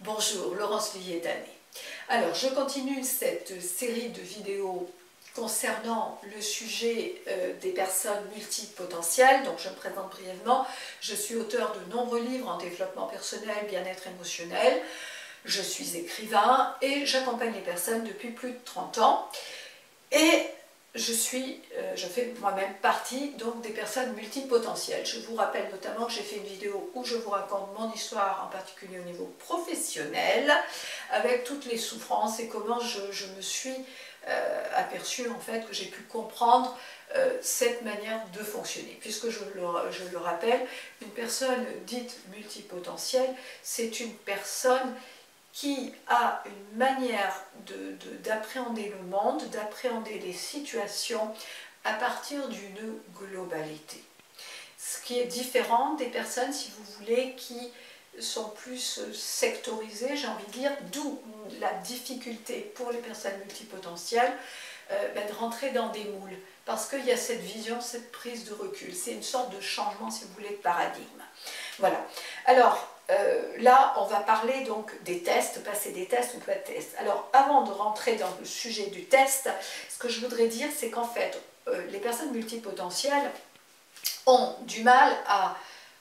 Bonjour, Laurence Luyet-Danet. Alors, je continue cette série de vidéos concernant le sujet des personnes multipotentielles. Donc, je me présente brièvement. Je suis auteure de nombreux livres en développement personnel, bien-être émotionnel. Je suis écrivain et j'accompagne les personnes depuis plus de 30 ans. Et je fais moi-même partie donc des personnes multipotentielles. Je vous rappelle notamment que j'ai fait une vidéo où je vous raconte mon histoire, en particulier au niveau professionnel, avec toutes les souffrances et comment je me suis aperçue en fait que j'ai pu comprendre cette manière de fonctionner. Puisque je le rappelle, une personne dite multipotentielle, c'est une personne qui a une manière d'appréhender le monde, d'appréhender les situations à partir d'une globalité. Ce qui est différent des personnes, si vous voulez, qui sont plus sectorisées, j'ai envie de dire, d'où la difficulté pour les personnes multipotentielles de rentrer dans des moules, parce qu'il y a cette vision, cette prise de recul. C'est une sorte de changement, si vous voulez, de paradigme. Voilà. Alors, là, on va parler donc des tests, passer des tests ou pas de tests. Alors, avant de rentrer dans le sujet du test, ce que je voudrais dire, c'est qu'en fait, les personnes multipotentielles ont du mal à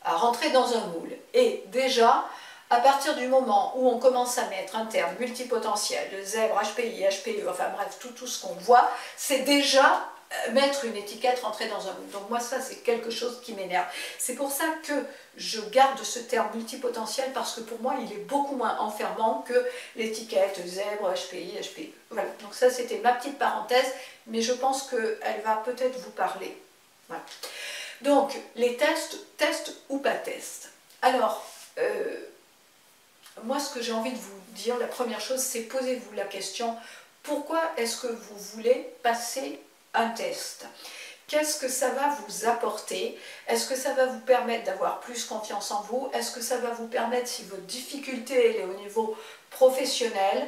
rentrer dans un moule. Et déjà, à partir du moment où on commence à mettre un terme multipotentiel, de zèbre, HPI, HPE, enfin bref, tout ce qu'on voit, c'est déjà mettre une étiquette, rentrer dans un moule. Donc moi, ça, c'est quelque chose qui m'énerve. C'est pour ça que je garde ce terme multipotentiel, parce que pour moi, il est beaucoup moins enfermant que l'étiquette zèbre, HPI, HPE. Voilà, donc ça, c'était ma petite parenthèse, mais je pense qu'elle va peut-être vous parler. Voilà. Donc, les tests ou pas tests. Alors, moi, ce que j'ai envie de vous dire, la première chose, c'est posez-vous la question, pourquoi est-ce que vous voulez passer un test? Qu'est-ce que ça va vous apporter? Est-ce que ça va vous permettre d'avoir plus confiance en vous? Est-ce que ça va vous permettre, si votre difficulté est au niveau professionnel,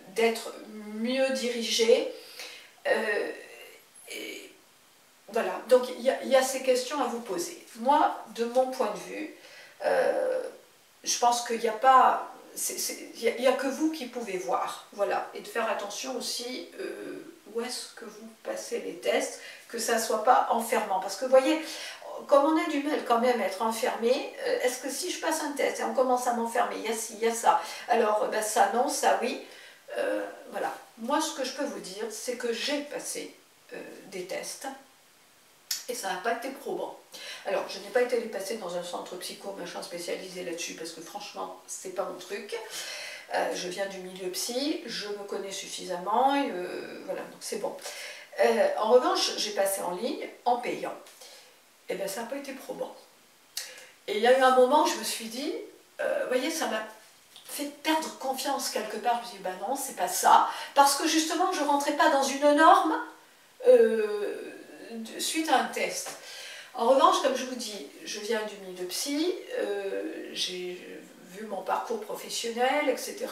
d'être mieux dirigé? Voilà, donc il y a ces questions à vous poser. Moi, de mon point de vue, je pense qu'il n'y a pas... Il n'y a que vous qui pouvez voir, voilà, et de faire attention aussi où est-ce que vous passez les tests, que ça ne soit pas enfermant, parce que vous voyez, comme on a du mal quand même à être enfermé, est-ce que si je passe un test et on commence à m'enfermer, il y a ci, il y a ça, alors ben, ça non, ça oui, voilà. Moi, ce que je peux vous dire, c'est que j'ai passé des tests, et ça n'a pas été probant. Alors, je n'ai pas été les passer dans un centre psycho, machin spécialisé là-dessus, parce que franchement, c'est pas mon truc. Je viens du milieu psy, je me connais suffisamment, et, voilà, donc c'est bon. En revanche, j'ai passé en ligne, en payant. Et bien, ça n'a pas été probant. Et il y a eu un moment où je me suis dit, vous voyez, ça m'a fait perdre confiance quelque part. Je me suis dit, ben non, c'est pas ça. Parce que justement, je ne rentrais pas dans une norme suite à un test. En revanche, comme je vous dis, je viens du milieu psy, j'ai vu mon parcours professionnel, etc.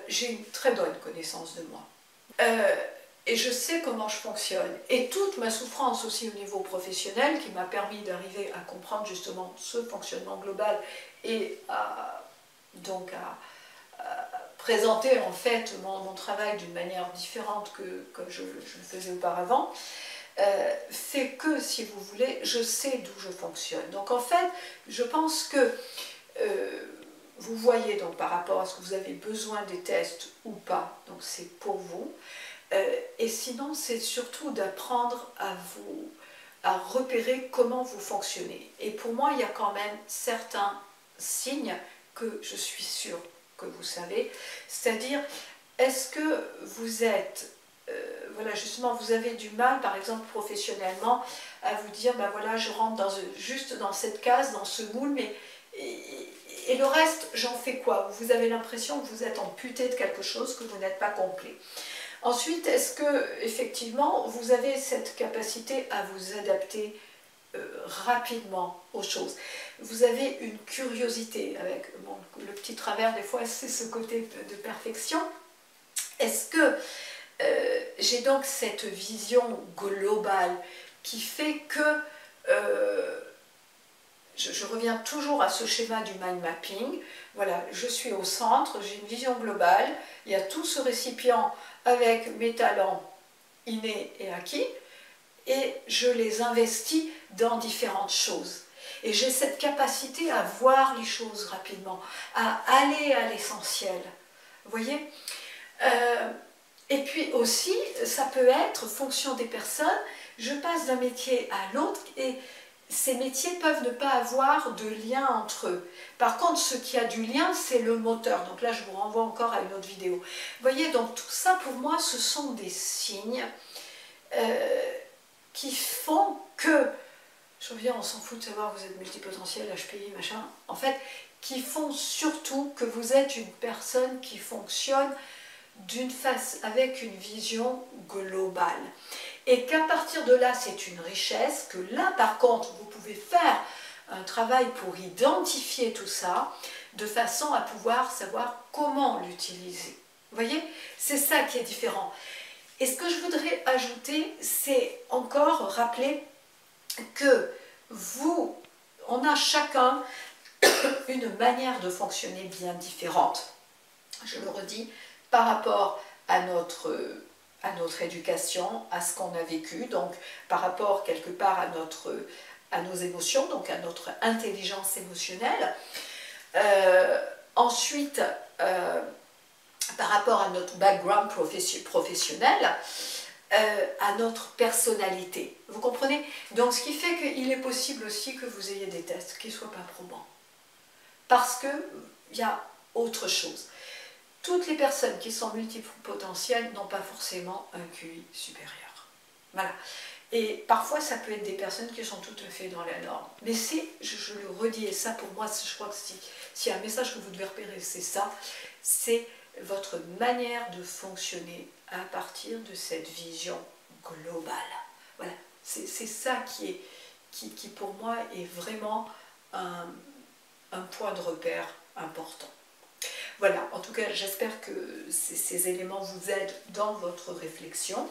J'ai une très bonne connaissance de moi. Et je sais comment je fonctionne. Et toute ma souffrance aussi au niveau professionnel, qui m'a permis d'arriver à comprendre justement ce fonctionnement global et donc à présenter en fait mon travail d'une manière différente que comme je le faisais auparavant, fait que, si vous voulez, je sais d'où je fonctionne. Donc en fait, je pense que vous voyez donc par rapport à ce que vous avez besoin des tests ou pas, donc c'est pour vous. Et sinon, c'est surtout d'apprendre à repérer comment vous fonctionnez. Et pour moi, il y a quand même certains signes que je suis sûre que vous savez, c'est-à-dire, est-ce que vous êtes voilà, justement, vous avez du mal, par exemple, professionnellement, à vous dire, ben voilà, je rentre juste dans cette case, dans ce moule, mais et le reste, j'en fais quoi? Vous avez l'impression que vous êtes amputé de quelque chose, que vous n'êtes pas complet. Ensuite, est-ce que, effectivement, vous avez cette capacité à vous adapter rapidement aux choses? Vous avez une curiosité, avec bon, le petit travers, des fois, c'est ce côté de perfection. Est-ce que j'ai donc cette vision globale qui fait que je reviens toujours à ce schéma du mind mapping. Voilà, je suis au centre, j'ai une vision globale, il y a tout ce récipient avec mes talents innés et acquis, et je les investis dans différentes choses. Et j'ai cette capacité à voir les choses rapidement, à aller à l'essentiel. Vous voyez? Et puis aussi, ça peut être, fonction des personnes, je passe d'un métier à l'autre et ces métiers peuvent ne pas avoir de lien entre eux. Par contre, ce qui a du lien, c'est le moteur. Donc là, je vous renvoie encore à une autre vidéo. Vous voyez, donc tout ça, pour moi, ce sont des signes qui font que, je reviens, on s'en fout de savoir que vous êtes multipotentiel, HPI, machin, en fait, qui font surtout que vous êtes une personne qui fonctionne avec une vision globale. Et qu'à partir de là, c'est une richesse, que là, par contre, vous pouvez faire un travail pour identifier tout ça, de façon à pouvoir savoir comment l'utiliser. Vous voyez? C'est ça qui est différent. Et ce que je voudrais ajouter, c'est encore rappeler que on a chacun une manière de fonctionner bien différente. Je le redis, par rapport à notre éducation, à ce qu'on a vécu, donc par rapport quelque part à nos émotions, donc à notre intelligence émotionnelle. Ensuite, par rapport à notre background professionnel, à notre personnalité. Vous comprenez? Donc ce qui fait qu'il est possible aussi que vous ayez des tests qui ne soient pas probants. Parce qu'il y a autre chose. Toutes les personnes qui sont multipotentielles n'ont pas forcément un QI supérieur. Voilà. Et parfois, ça peut être des personnes qui sont tout à fait dans la norme. Mais c'est, je le redis, et ça pour moi, je crois que s'il y a un message que vous devez repérer, c'est ça, c'est votre manière de fonctionner à partir de cette vision globale. Voilà. C'est ça qui pour moi est vraiment un point de repère important. Voilà, en tout cas, j'espère que ces éléments vous aident dans votre réflexion.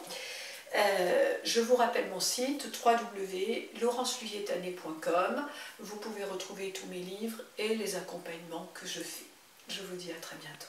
Je vous rappelle mon site www.laurenceluyetané.com. Vous pouvez retrouver tous mes livres et les accompagnements que je fais. Je vous dis à très bientôt.